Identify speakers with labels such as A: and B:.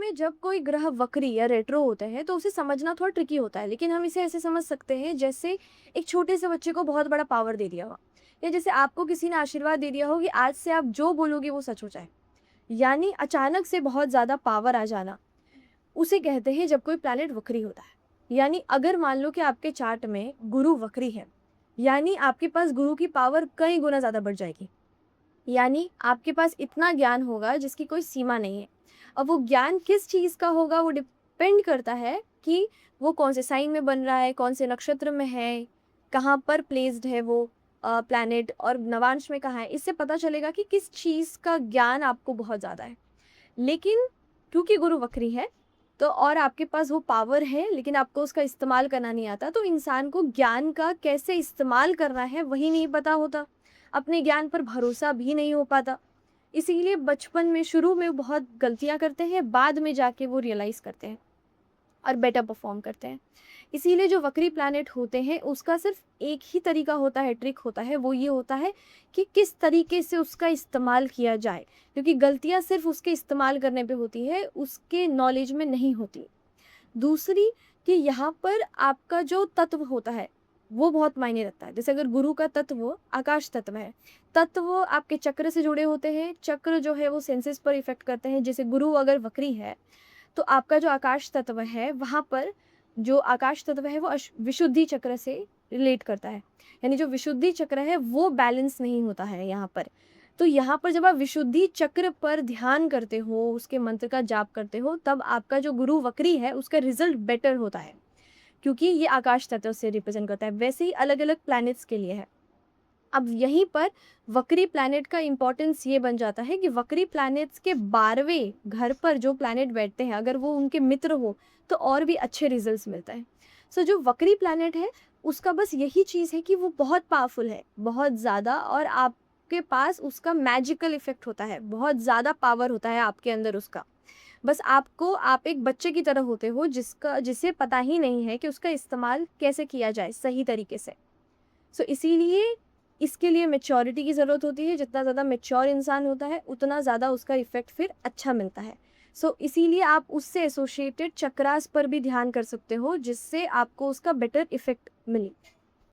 A: में जब कोई ग्रह वक्री या रेट्रो होते हैं तो उसे समझना थोड़ा ट्रिकी होता है, लेकिन हम इसे ऐसे समझ सकते हैं जैसे एक छोटे से बच्चे को बहुत बड़ा पावर दे दिया हो, या जैसे आपको किसी ने आशीर्वाद दे दिया हो कि आज से आप जो बोलोगे वो सच हो जाए। यानी अचानक से बहुत ज़्यादा पावर आ जाना, उसे कहते हैं जब कोई प्लैनेट वक्री होता है। यानी अगर मान लो कि आपके चार्ट में गुरु वक्री है, यानी आपके पास गुरु की पावर कई गुना ज़्यादा बढ़ जाएगी। यानी आपके पास इतना ज्ञान होगा जिसकी कोई सीमा नहीं है। अब वो ज्ञान किस चीज़ का होगा वो डिपेंड करता है कि वो कौन से साइन में बन रहा है, कौन से नक्षत्र में है, कहाँ पर प्लेस्ड है वो प्लैनेट, और नवांश में कहाँ है। इससे पता चलेगा कि किस चीज़ का ज्ञान आपको बहुत ज़्यादा है। लेकिन क्योंकि गुरु वक्री है, तो और आपके पास वो पावर है लेकिन आपको उसका इस्तेमाल करना नहीं आता, तो इंसान को ज्ञान का कैसे इस्तेमाल करना है वही नहीं पता होता। अपने ज्ञान पर भरोसा भी नहीं हो पाता। इसीलिए बचपन में शुरू में बहुत गलतियाँ करते हैं, बाद में जाके वो रियलाइज़ करते हैं और बेटर परफ़ॉर्म करते हैं। इसीलिए जो वक्री प्लैनेट होते हैं उसका सिर्फ़ एक ही तरीका होता है, ट्रिक होता है, वो ये होता है कि किस तरीके से उसका इस्तेमाल किया जाए। क्योंकि गलतियाँ सिर्फ़ उसके इस्तेमाल करने पे होती है, उसके नॉलेज में नहीं होती। दूसरी कि यहाँ पर आपका जो तत्व होता है, वो बहुत मायने रखता है। जैसे अगर गुरु का तत्व आकाश तत्व है, तत्व आपके चक्र से जुड़े होते हैं, चक्र जो है वो सेंसेस पर इफ़ेक्ट करते हैं। जैसे गुरु अगर वक्री है, तो आपका जो आकाश तत्व है, वहाँ पर जो आकाश तत्व है वो विशुद्धि चक्र से रिलेट करता है। यानी जो विशुद्धि चक्र है वो बैलेंस नहीं होता है यहाँ पर। तो यहाँ पर जब आप विशुद्धि चक्र पर ध्यान करते हो, उसके मंत्र का जाप करते हो, तब आपका जो गुरु वक्री है उसका रिज़ल्ट बेटर होता है। क्योंकि ये आकाश तत्व से रिप्रेज़ेंट करता है। वैसे ही अलग-अलग प्लैनेट्स के लिए है। अब यहीं पर वक्री प्लैनेट का इम्पोर्टेंस ये बन जाता है कि वक्री प्लैनेट्स के 12वें घर पर जो प्लैनेट बैठते हैं, अगर वो उनके मित्र हो, तो और भी अच्छे रिज़ल्ट्स मिलते हैं। सो जो वक्री प्लैनेट है, उसका बस यही चीज़ है कि वो बहुत पावरफुल है, बहुत ज़्यादा, और आपके पास उसका मैजिकल इफ़ेक्ट होता है, बहुत ज़्यादा पावर होता है आपके अंदर उसका। बस आप एक बच्चे की तरह होते हो जिसे पता ही नहीं है कि उसका इस्तेमाल कैसे किया जाए सही तरीके से। सो इसीलिए इसके लिए मैच्योरिटी की ज़रूरत होती है। जितना ज़्यादा मैच्योर इंसान होता है, उतना ज़्यादा उसका इफ़ेक्ट फिर अच्छा मिलता है। सो इसीलिए आप उससे एसोसिएटेड चक्रास पर भी ध्यान कर सकते हो, जिससे आपको उसका बेटर इफ़ेक्ट मिले।